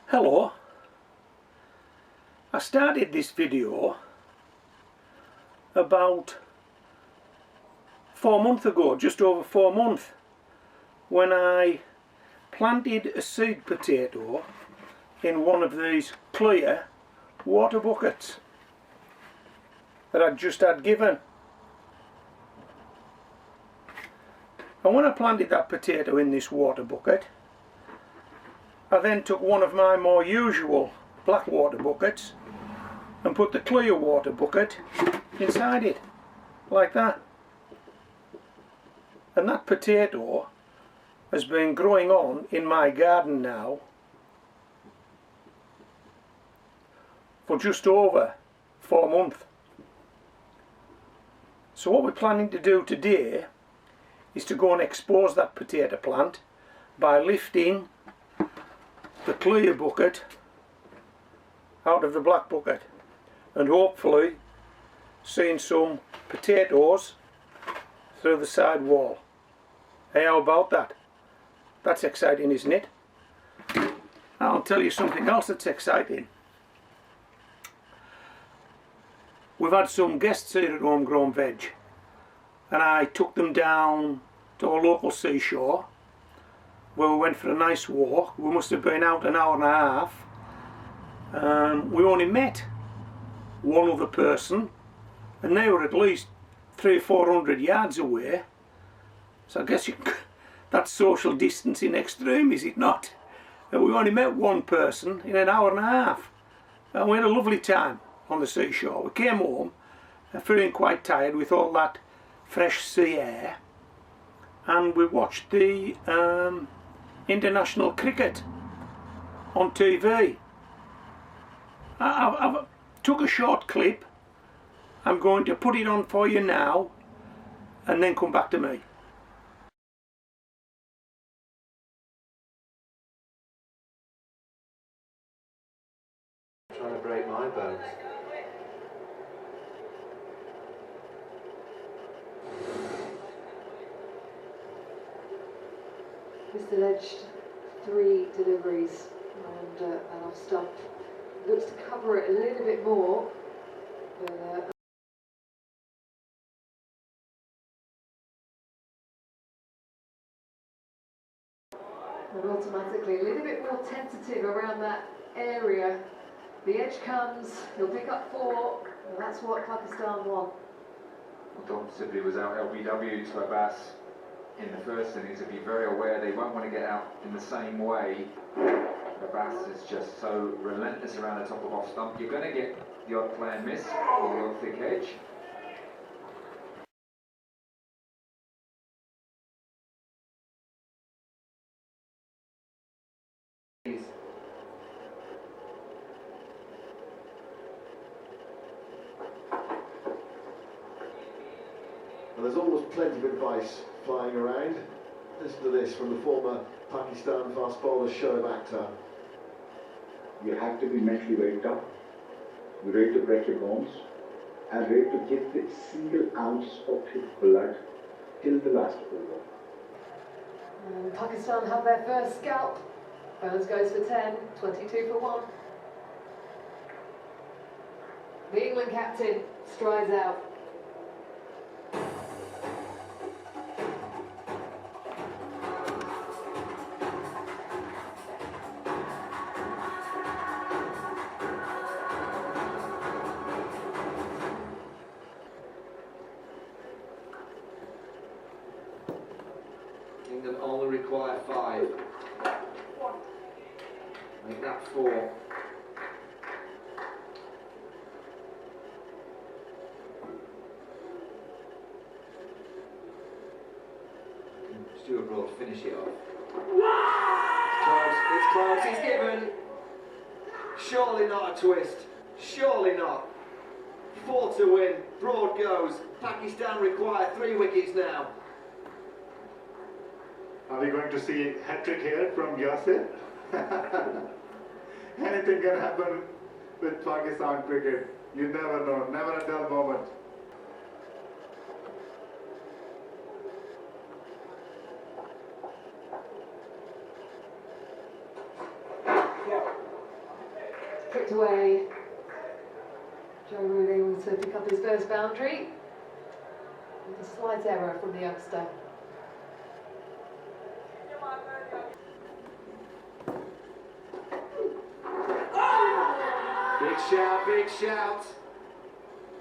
Hello, I started this video about 4 months ago, just over 4 months, when I planted a seed potato in one of these clear water buckets that I'd just had given. And when I planted that potato in this water bucket, I then took one of my more usual black water buckets and put the clear water bucket inside it, like that. And that potato has been growing on in my garden now for just over 4 months. So what we're planning to do today is to go and expose that potato plant by lifting the clear bucket out of the black bucket and hopefully seeing some potatoes through the side wall. Hey, how about that? That's exciting, isn't it? I'll tell you something else that's exciting. We've had some guests here at Homegrown Veg, and I took them down to a local seashore where we went for a nice walk. We must have been out an hour and a half. We only met one other person, and they were at least 300 or 400 yards away. So I guess that's social distancing extreme, is it not? And we only met one person in an hour and a half, and we had a lovely time on the seashore. We came home feeling quite tired with all that fresh sea air, and we watched the international cricket on TV. I took a short clip. I'm going to put it on for you now and then come back to me. Trying to break my bones. Mr. alleged 3 deliveries and enough stuff. Looks to cover it a little bit more. But, and automatically a little bit more tentative around that area. The edge comes, he'll pick up 4, and that's what Pakistan won. Don Sibley was out LBW to Abbas in the first innings, to be very aware they won't want to get out in the same way. Abbas is just so relentless around the top of off stump. You're going to get the odd play and miss or the odd thick edge. And there's always plenty of advice flying around. Listen to this from the former Pakistan fast bowler Shoaib Akhtar. You have to be mentally very tough. You ready to break your bones and ready to give the single ounce of his blood till the last over. And Pakistan have their first scalp. Burns goes for 10, 22 for 1. The England captain strides out. England only require 5. Make that 4. Stuart Broad finish it off. It's close, it's given. Surely not a twist. Surely not. 4 to win. Broad goes. Pakistan require 3 wickets now. Are we going to see a hat-trick here from Yasir? Anything can happen with Pakistan cricket. You never know, never a dull moment. stripped away. Joe Root able to pick up his first boundary. With a slight error from the youngster. Big shout, big shout.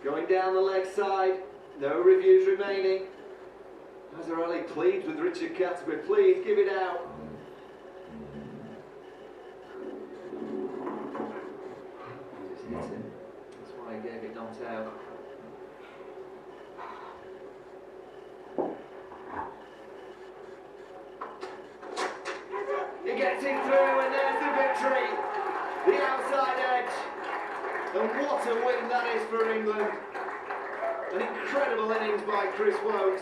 Going down the leg side. No reviews remaining. Mazzarelli pleads with Richard Catsby. Please give it out. He just hit him. That's why he gave it not out. He gets it through, and there's the victory. The outside edge. And what a win that is for England. An incredible innings by Chris Wokes.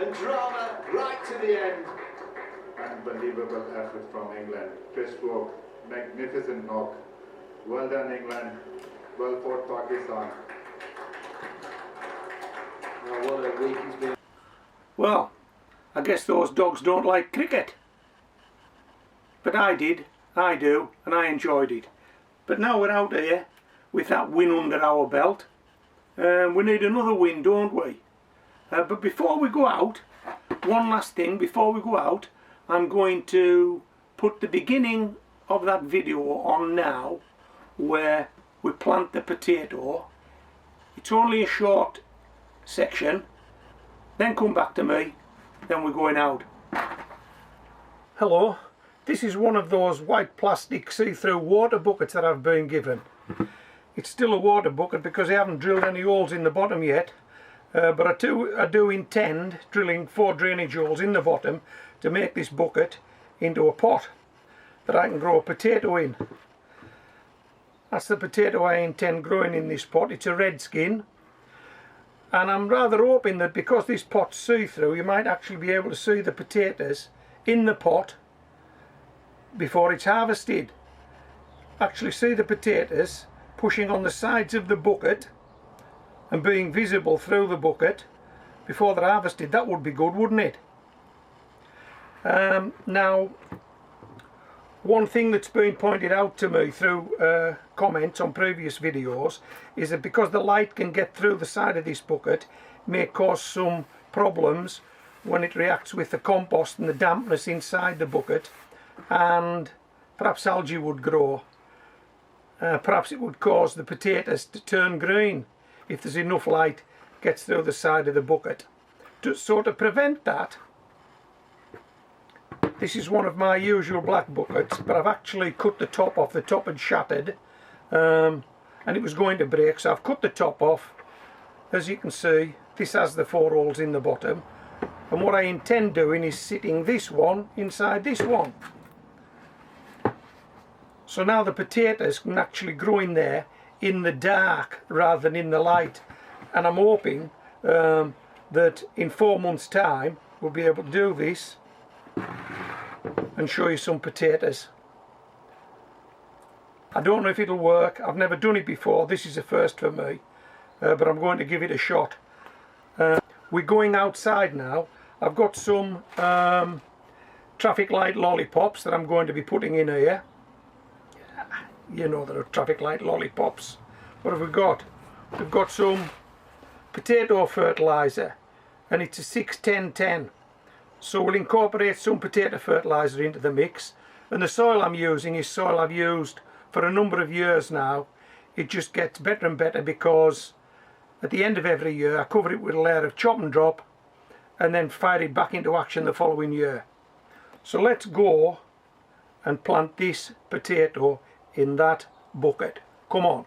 And drama right to the end. Unbelievable effort from England. Chris Woke, magnificent knock. Well done, England. Well fought, Pakistan. Oh, what a week it's been. Well, I guess those dogs don't like cricket. But I did, I do, and I enjoyed it. But now we're out here with that win under our belt. We need another win, don't we? But before we go out, one last thing before we go out, I'm going to put the beginning of that video on now, where we plant the potato. It's only a short section, then come back to me, then we're going out. Hello, this is one of those white plastic see-through water buckets that I've been given. It's still a water bucket because I haven't drilled any holes in the bottom yet, but I do intend drilling 4 drainage holes in the bottom to make this bucket into a pot that I can grow a potato in. That's the potato I intend growing in this pot. It's a red skin, and I'm rather hoping that because this pot's see-through, you might actually be able to see the potatoes in the pot before it's harvested. Actually see the potatoes pushing on the sides of the bucket and being visible through the bucket before they're harvested. That would be good, wouldn't it? Now, one thing that's been pointed out to me through comments on previous videos is that because the light can get through the side of this bucket, it may cause some problems when it reacts with the compost and the dampness inside the bucket, and perhaps algae would grow. Perhaps it would cause the potatoes to turn green if there's enough light gets through the side of the bucket. So to prevent that, this is one of my usual black buckets, but I've actually cut the top off. The top had shattered and it was going to break, so I've cut the top off. As you can see, this has the 4 holes in the bottom, and what I intend doing is sitting this one inside this one. So now the potatoes can actually grow in there in the dark rather than in the light, and I'm hoping that in 4 months' time we'll be able to do this and show you some potatoes. I don't know if it'll work. I've never done it before. This is a first for me, but I'm going to give it a shot. We're going outside now. I've got some traffic light lollipops that I'm going to be putting in here. You know, there are traffic light lollipops. What have we got? We've got some potato fertilizer, and it's a 6-10-10. So we'll incorporate some potato fertilizer into the mix, and the soil I'm using is soil I've used for a number of years now. It just gets better and better because at the end of every year I cover it with a layer of chop and drop and then fire it back into action the following year. So let's go and plant this potato in that bucket. Come on.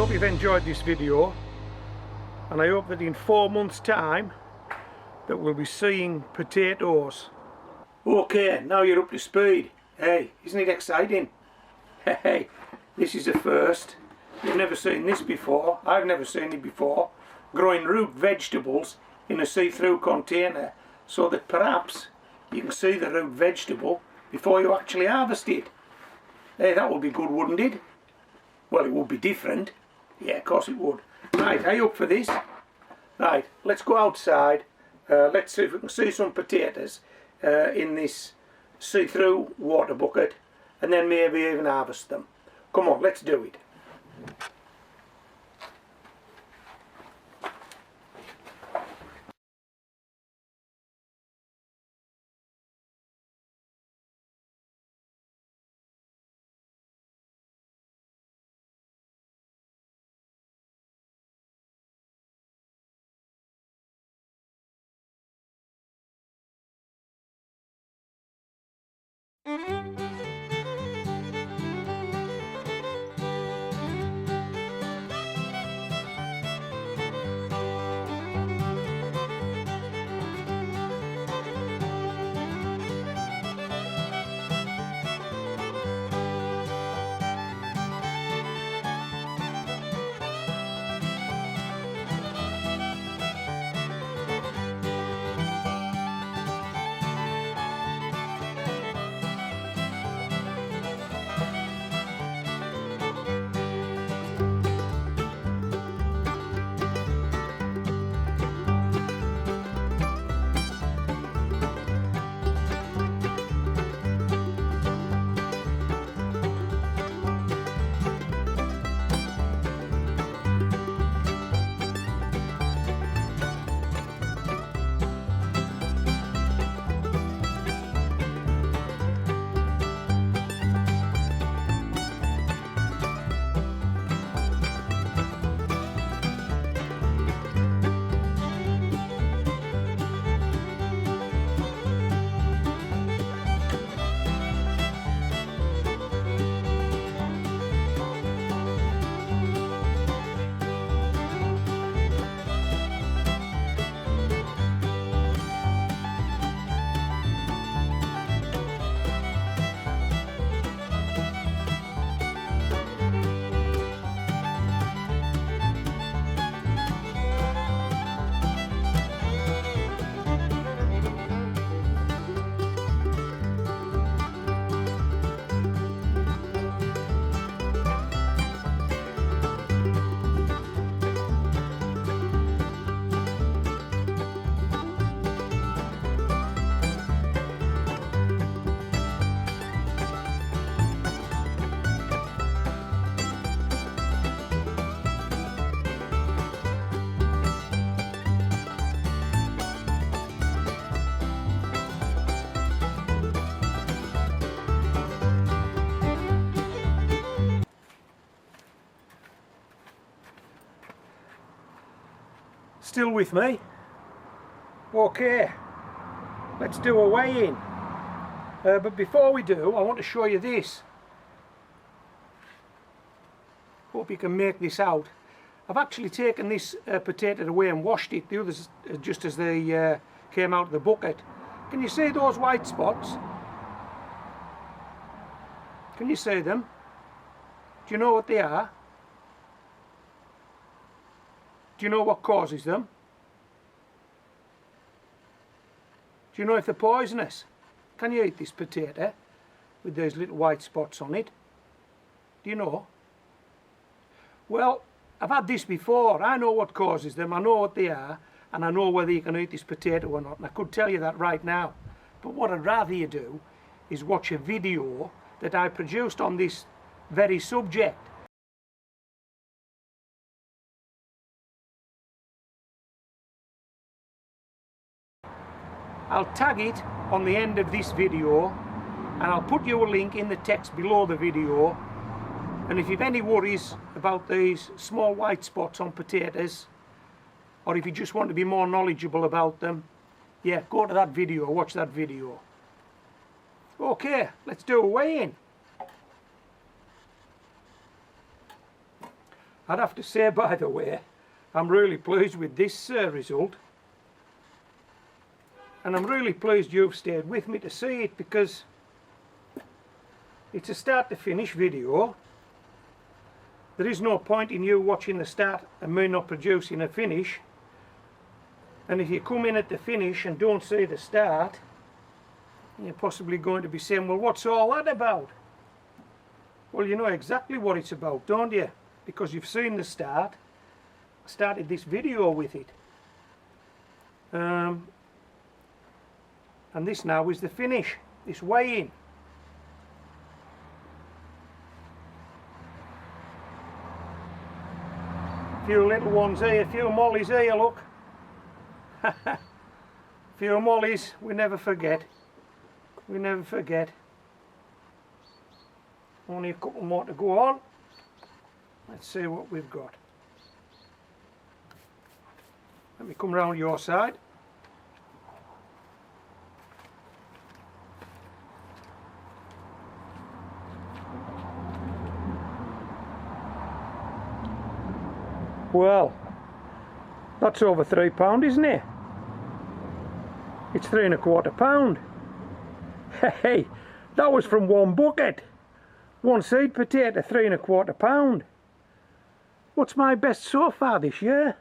hope you've enjoyed this video, and I hope that in 4 months' time that we'll be seeing potatoes. Okay, now you're up to speed. Hey, isn't it exciting? Hey, this is a first. You've never seen this before. I've never seen it before. Growing root vegetables in a see-through container so that perhaps you can see the root vegetable before you actually harvest it. Hey, that would be good, wouldn't it? Well, it would be different. Yeah, of course it would. Right, are you up for this? Right, let's go outside. Let's see if we can see some potatoes in this see-through water bucket, and then maybe even harvest them. Come on, let's do it. Still with me? Okay, let's do a weigh-in. But before we do, I want to show you this. Hope you can make this out. I've actually taken this potato away and washed it, the others just as they came out of the bucket. Can you see those white spots? Can you see them? Do you know what they are? Do you know what causes them? Do you know if they're poisonous? Can you eat this potato with those little white spots on it? Do you know? Well, I've had this before. I know what causes them, I know what they are, and I know whether you can eat this potato or not, and I could tell you that right now. But what I'd rather you do is watch a video that I produced on this very subject. I'll tag it on the end of this video, and I'll put you a link in the text below the video. And if you've any worries about these small white spots on potatoes, or if you just want to be more knowledgeable about them, yeah, go to that video, watch that video. Okay, let's do a weigh-in. I'd have to say, by the way, I'm really pleased with this result. And I'm really pleased you've stayed with me to see it, because it's a start to finish video. There is no point in you watching the start and me not producing a finish. And if you come in at the finish and don't see the start, you're possibly going to be saying, well, what's all that about? Well, you know exactly what it's about, don't you? Because you've seen the start. I started this video with it. And this now is the finish, this weigh-in. A few little ones here, a few mollies here, look. A few mollies, we never forget. We never forget. Only a couple more to go on. Let's see what we've got. Let me come round your side. Well, that's over £3, isn't it? It's 3 1/4 pound. Hey, that was from one bucket. One seed potato, 3 1/4 pound. What's my best so far this year?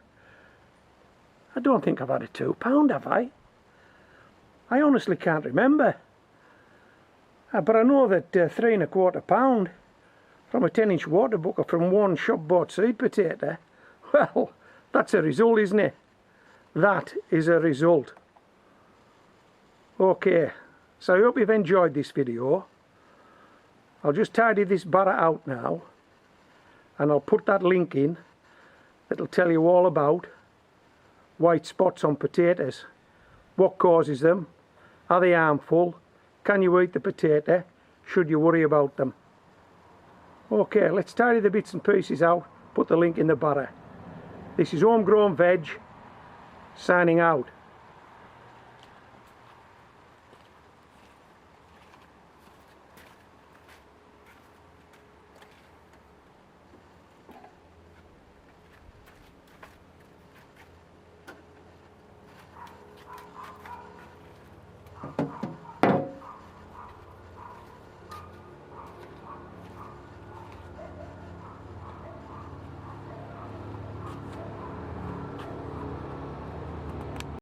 I don't think I've had a £2, have I? I honestly can't remember. But I know that 3 1/4 pound from a 10-inch water bucket from one shop bought seed potato, well, that's a result, isn't it? That is a result. Okay, so I hope you've enjoyed this video. I'll just tidy this barra out now, and I'll put that link in that'll tell you all about white spots on potatoes. What causes them? Are they harmful? Can you eat the potato? Should you worry about them? Okay, let's tidy the bits and pieces out, put the link in the barra. This is Homegrown Veg, signing out.